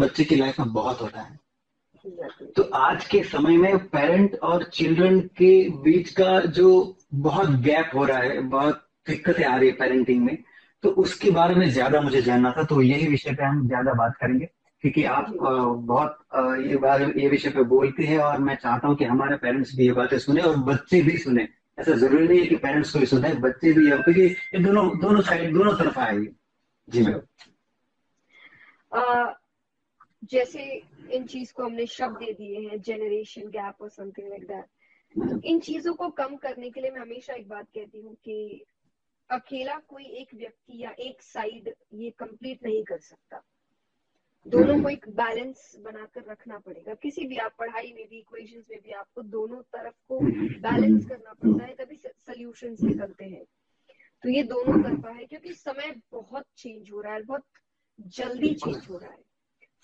बच्चे की लाइफ में बहुत होता है। तो आज के समय में पेरेंट और चिल्ड्रन के बीच का जो बहुत गैप हो रहा है, बहुत दिक्कतें आ रही है पेरेंटिंग में, तो उसके बारे में ज्यादा मुझे जानना था। तो यही विषय पे हम ज्यादा बात करेंगे, क्योंकि आप बहुत ये विषय पे बोलते हैं, और मैं चाहता हूँ कि हमारे पेरेंट्स भी ये बातें सुने और बच्चे भी सुने। ऐसा जरूरी नहीं है कि पेरेंट्स को ही सुने, बच्चे भी, क्योंकि ये दोनों दोनों साइड, दोनों तरफा है ये। जी मैम। जैसे इन चीज को हमने शब्द दे दिए हैं, जनरेशन गैप और समथिंग लाइक दैट, तो इन चीजों को कम करने के लिए मैं हमेशा एक बात कहती हूँ कि अकेला कोई एक व्यक्ति या एक साइड ये कंप्लीट नहीं कर सकता। दोनों को एक बैलेंस बनाकर रखना पड़ेगा। किसी भी आप पढ़ाई में भी, इक्वेशंस में भी आपको दोनों तरफ को बैलेंस करना पड़ता है, तभी सॉल्यूशंस निकलते हैं। तो ये दोनों तरफा है, क्योंकि समय बहुत चेंज हो रहा है, बहुत जल्दी चेंज हो रहा है।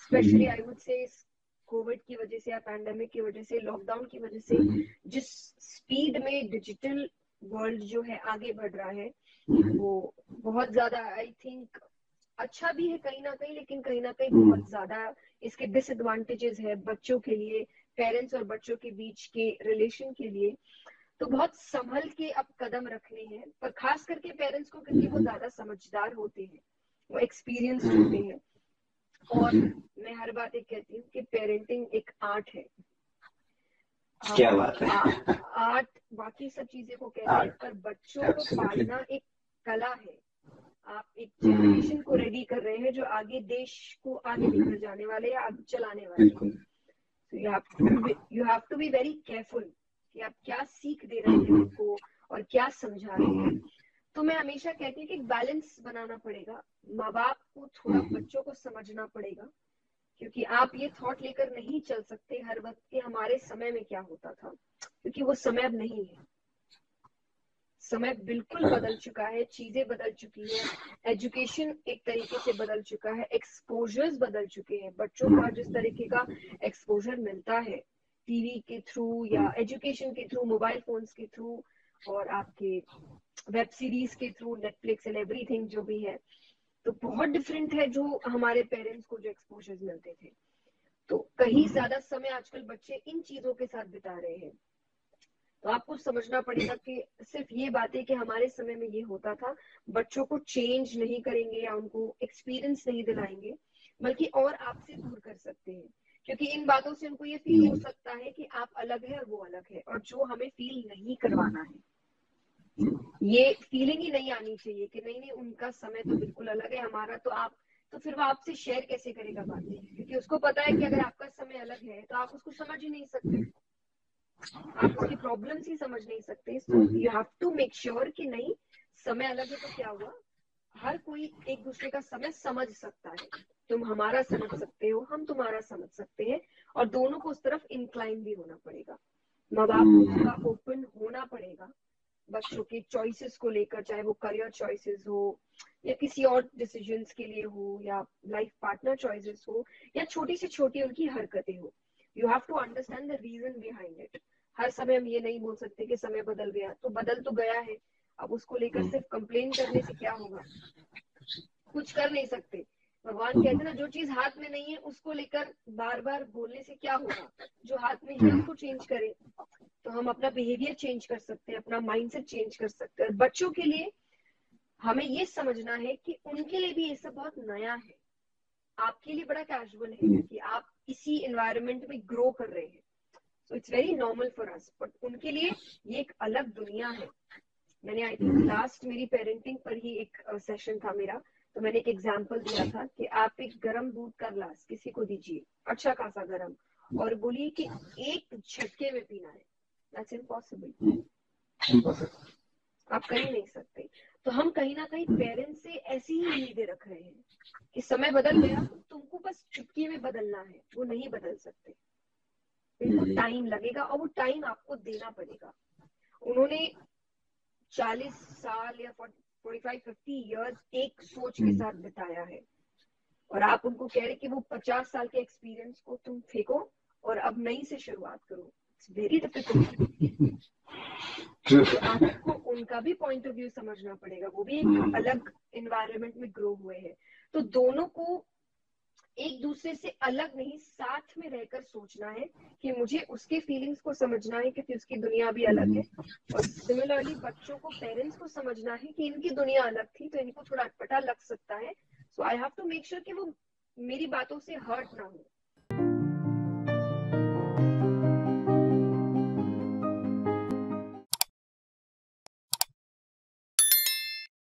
Specially I would say Covid की वजह से या पैंडेमिक की वजह से, लॉकडाउन की वजह से, जिस स्पीड में डिजिटल वर्ल्ड जो है आगे बढ़ रहा है, वो बहुत ज्यादा, आई थिंक अच्छा भी है कहीं ना कहीं, लेकिन कहीं ना कहीं बहुत ज्यादा इसके डिसएडवांटेजेस है बच्चों के लिए, पेरेंट्स और बच्चों के बीच के रिलेशन के लिए। तो बहुत संभल के अब कदम रखने हैं, पर खास करके पेरेंट्स को, क्योंकि वो ज्यादा समझदार होते हैं, वो एक्सपीरियंस्ड होते हैं। और मैं हर बात एक कहती हूँ कि पेरेंटिंग एक आर्ट है। क्या बात है। आर्ट बाकी सब चीजें को कहते हैं, पर बच्चों को पालना एक कला है। आप एक जनरेशन को रेडी कर रहे हैं जो आगे देश को आगे लेकर जाने वाले या आगे चलाने वाले। You have to be very careful कि आप क्या सीख दे रहे हैं उनको और क्या समझा रहे हैं। तो मैं हमेशा कहती हूँ कि बैलेंस बनाना पड़ेगा। माँ बाप को थोड़ा बच्चों को समझना पड़ेगा, क्योंकि आप ये थॉट लेकर नहीं चल सकते हर वक्त कि हमारे समय में क्या होता था, क्योंकि वो समय अब नहीं है। समय बिल्कुल बदल चुका है, चीजें बदल चुकी है, एजुकेशन एक तरीके से बदल चुका है, एक्सपोजर्स बदल चुके हैं। बच्चों को जिस तरीके का एक्सपोजर मिलता है टीवी के थ्रू या एजुकेशन के थ्रू, मोबाइल फोन्स के थ्रू और आपके वेब सीरीज के थ्रू, नेटफ्लिक्स एंड एवरीथिंग जो भी है, तो बहुत डिफरेंट है जो हमारे पेरेंट्स को जो एक्सपोजर्स मिलते थे। तो कहीं ज्यादा समय आजकल बच्चे इन चीजों के साथ बिता रहे हैं। तो आपको समझना पड़ेगा कि सिर्फ ये बातें कि हमारे समय में ये होता था, बच्चों को चेंज नहीं करेंगे या उनको एक्सपीरियंस नहीं दिलाएंगे, बल्कि और आपसे दूर कर सकते हैं। क्योंकि इन बातों से उनको ये फील हो सकता है कि आप अलग है और वो अलग है, और जो हमें फील नहीं करवाना है, ये फीलिंग ही नहीं आनी चाहिए कि नहीं नहीं उनका समय तो बिल्कुल अलग है, हमारा तो आप, तो फिर वो आपसे शेयर कैसे करेगा बातें? क्योंकि उसको पता है कि अगर आपका समय अलग है तो आप उसको समझ ही नहीं सकते, आप उसकी प्रॉब्लम्स ही समझ नहीं सकते। So you have to make sure कि नहीं, समय अलग है तो क्या हुआ, हर कोई एक दूसरे का समय समझ सकता है। तुम हमारा समझ सकते हो, हम तुम्हारा समझ सकते हैं, और दोनों को उस तरफ इंक्लाइन भी होना पड़ेगा। माँ बाप को थोड़ा ओपन होना पड़ेगा बच्चों के चॉइसेस को लेकर, चाहे वो करियर चॉइसेस हो या किसी और डिसीजंस के लिए हो, या लाइफ पार्टनर चॉइसेस हो, या छोटी से छोटी उनकी हरकतें हो। You have to understand the reason behind it. हर समय हम ये नहीं बोल सकते कि समय बदल गया, तो बदल तो गया है, अब उसको लेकर सिर्फ कंप्लेन करने से क्या होगा? कुछ कर नहीं सकते। भगवान कहते हैं ना, जो चीज हाथ में नहीं है उसको लेकर बार बार बोलने से क्या होगा, जो हाथ में है उसको चेंज करें। तो हम अपना बिहेवियर चेंज कर सकते हैं, अपना माइंडसेट चेंज कर सकते हैं। बच्चों के लिए हमें ये समझना है कि उनके लिए भी ये सब बहुत नया है, आपके लिए बड़ा कैजुअल है, क्योंकि आप इसी एनवायरनमेंट में ग्रो कर रहे हैं। So it's very normal for us, but उनके लिए ये एक अलग दुनिया है। मैंने आई थिंक लास्ट मेरी पेरेंटिंग पर ही एक सेशन था मेरा, तो मैंने एक एग्जांपल दिया था कि आप एक गर्म दूध का ग्लास किसी को दीजिए, अच्छा खासा गर्म, और बोलिए कि एक झटके में पीना है, दैट्स इम्पॉसिबल, आप कर ही नहीं सकते। तो हम कहीं ना कहीं पेरेंट्स से ऐसी ही उम्मीदें रख रहे हैं कि समय बदल गया तो तुमको बस चुटकी में बदलना है, वो नहीं बदल सकते, उनको टाइम लगेगा और वो टाइम आपको देना पड़ेगा। उन्होंने 40 साल या 45-50 इयर्स एक सोच के साथ बिताया है, और आप उनको कह रहे कि वो 50 साल के एक्सपीरियंस को तुम फेंको और अब नई से शुरुआत करो। It's very difficult. आपको उनका भी पॉइंट ऑफ व्यू समझना पड़ेगा, वो भी एक अलग एनवायरनमेंट में ग्रो हुए हैं। तो दोनों को एक दूसरे से अलग नहीं, साथ में रहकर सोचना है कि मुझे उसके फीलिंग्स को समझना है क्योंकि उसकी दुनिया भी अलग है, और सिमिलरली बच्चों को, पेरेंट्स को समझना है कि इनकी दुनिया अलग थी तो इनको थोड़ा अटपटा लग सकता है, so I have to make sure कि वो मेरी बातों से हर्ट ना हो।